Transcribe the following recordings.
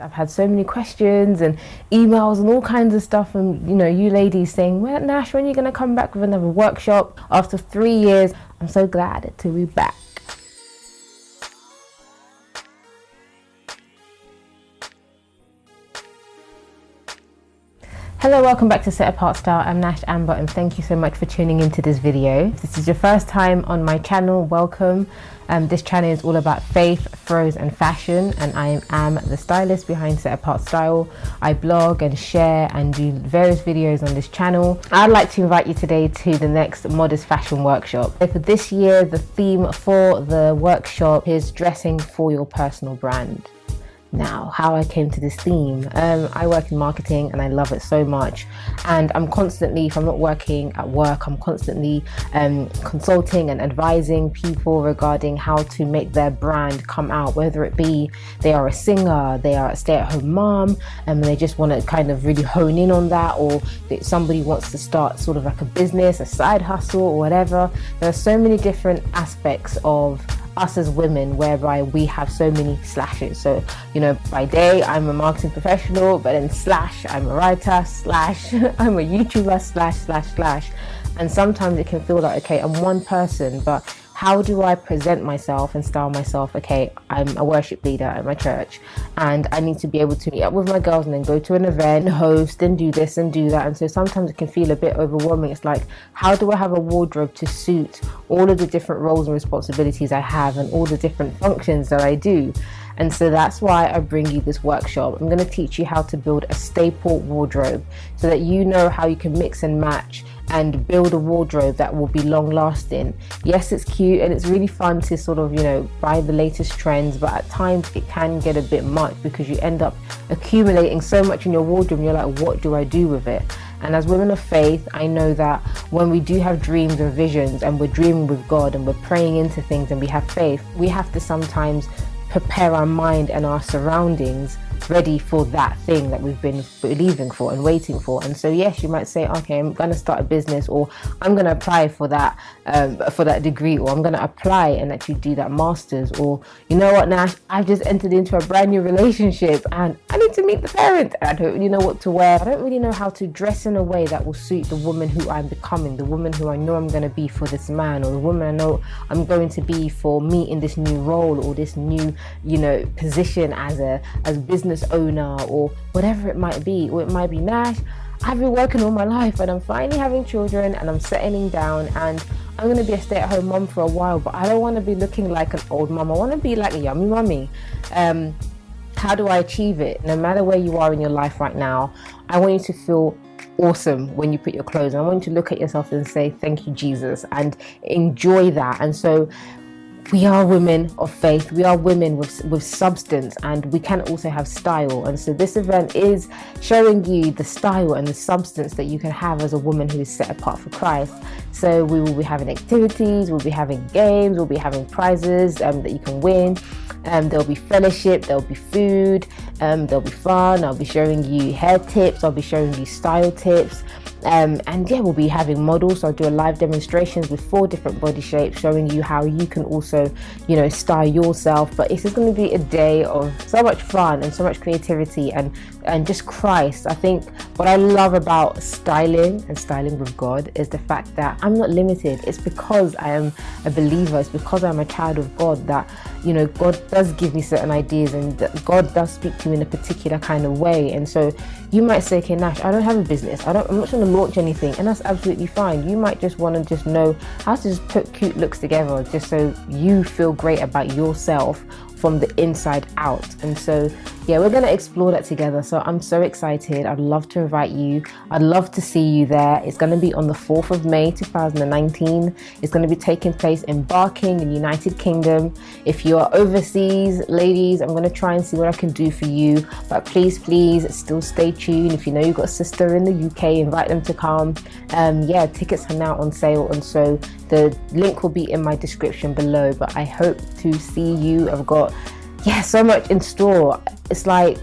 I've had so many questions and emails and all kinds of stuff, and you ladies saying, well, Nash, when are you going to come back with another workshop after 3 years? I'm so glad to be back. Hello, welcome back to Set Apart Style. I'm Nash Amber and thank you so much for tuning into this video. If this is your first time on my channel, welcome. This channel is all about faith, throws and fashion, and I am the stylist behind Set Apart Style. I blog and share and do various videos on this channel. I'd like to invite you today to the next modest fashion workshop. For this year, the theme for the workshop is dressing for your personal brand. Now, how I came to this theme, I work in marketing and I love it so much, and I'm constantly, if I'm not working at work, I'm constantly consulting and advising people regarding how to make their brand come out, whether it be they are a singer, they are a stay-at-home mom, and they just want to kind of really hone in on that, or that somebody wants to start sort of like a business, a side hustle or whatever. There are so many different aspects of us as women whereby we have so many slashes. So by day I'm a marketing professional, but then slash I'm a writer, slash I'm a YouTuber, slash, and sometimes it can feel like, okay, I'm one person, but how do I present myself and style myself? Okay, I'm a worship leader at my church and I need to be able to meet up with my girls and then go to an event, host and do this and do that. And so sometimes it can feel a bit overwhelming. It's like, how do I have a wardrobe to suit all of the different roles and responsibilities I have and all the different functions that I do? And so that's why I bring you this workshop. I'm going to teach you how to build a staple wardrobe so that you know how you can mix and match and build a wardrobe that will be long lasting. Yes, it's cute and it's really fun to sort of, buy the latest trends, but at times it can get a bit much because you end up accumulating so much in your wardrobe and you're like, what do I do with it? And as women of faith, I know that when we do have dreams and visions and we're dreaming with God and we're praying into things and we have faith, we have to sometimes prepare our mind and our surroundings ready for that thing that we've been believing for and waiting for. And so yes, you might say, okay, I'm going to start a business, or I'm going to apply for that degree, or I'm going to apply and actually do that master's, or you know what, Nash, I've just entered into a brand new relationship and I need to meet the parent. I don't really know what to wear. I don't really know how to dress in a way that will suit the woman who I'm becoming, the woman who I know I'm going to be for this man, or the woman I know I'm going to be for me in this new role or this new position as business owner, or whatever it might be. Or it might be, Nash, I've been working all my life and I'm finally having children and I'm settling down and I'm going to be a stay-at-home mom for a while, but I don't want to be looking like an old mom. I want to be like a yummy mummy. How do I achieve it? No matter where you are in your life right now, I want you to feel awesome when you put your clothes on. I want you to look at yourself and say, thank you, Jesus, and enjoy that. And so we are women of faith, we are women with substance, and we can also have style. And so this event is showing you the style and the substance that you can have as a woman who is set apart for Christ. So we will be having activities, we'll be having games, we'll be having prizes that you can win. There'll be fellowship, there'll be food, there'll be fun. I'll be showing you hair tips, I'll be showing you style tips. And yeah, we'll be having models. So I'll do a live demonstrations with 4 different body shapes, showing you how you can also, style yourself. But it's just going to be a day of so much fun and so much creativity and just Christ. I think what I love about styling and styling with God is the fact that I'm not limited. It's because I am a believer. It's because I'm a child of God that, God does give me certain ideas and that God does speak to me in a particular kind of way. And so you might say, okay, Nash, I don't have a business. I'm not going to launch anything, and that's absolutely fine. You might just want to just know how to just put cute looks together just so you feel great about yourself from the inside out. And so yeah, we're going to explore that together. So I'm so excited. I'd love to invite you. I'd love to see you there. It's going to be on the 4th of May 2019. It's going to be taking place in Barking in United Kingdom. If you are overseas, ladies, I'm going to try and see what I can do for you, but please still stay tuned. If you know you've got a sister in the UK, invite them to come. Yeah, tickets are now on sale, and so the link will be in my description below. But I hope to see you. I've got so much in store. It's like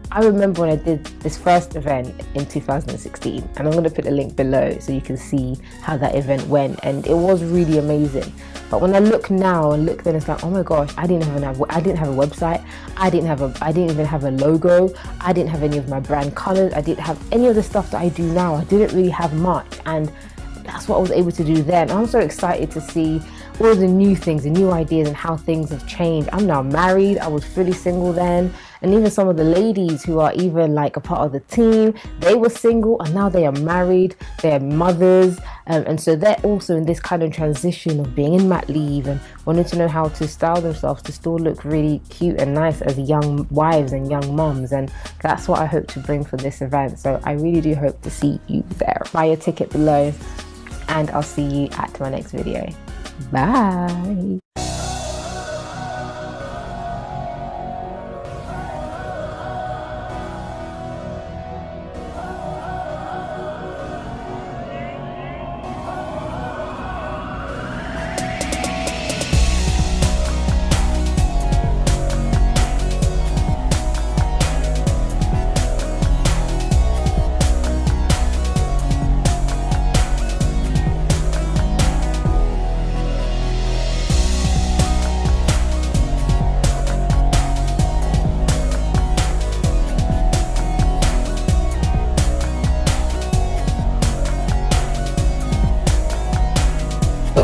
I remember when I did this first event in 2016, and I'm going to put a link below so you can see how that event went, and it was really amazing. But when I look now and look then, it's like, oh my gosh, I didn't have a website, I didn't even have a logo, I didn't have any of my brand colors, I didn't have any of the stuff that I do now. I didn't really have much, and that's what I was able to do then. I'm so excited to see all the new things, the new ideas, and how things have changed. I'm now married, I was fully single then, and even some of the ladies who are even like a part of the team, they were single and now they are married, they're mothers, and so they're also in this kind of transition of being in mat leave and wanting to know how to style themselves to still look really cute and nice as young wives and young moms. And that's what I hope to bring for this event. So I really do hope to see you there. Buy your ticket below, and I'll see you at my next video. Bye.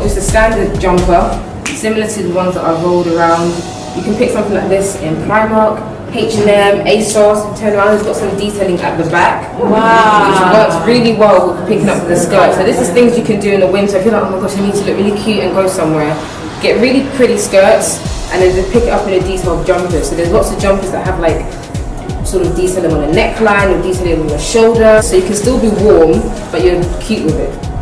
Just a standard jumper, similar to the ones that I've rolled around. You can pick something like this in Primark, H&M, ASOS, turn around, it's got some detailing at the back. Wow. Which works really well with picking up the skirt. So this is things you can do in the winter. If you're like, oh my gosh, I need to look really cute and go somewhere. Get really pretty skirts and then just pick it up in a detailed jumper. So there's lots of jumpers that have like sort of detailing on a neckline or detailing on your shoulder. So you can still be warm, but you're cute with it.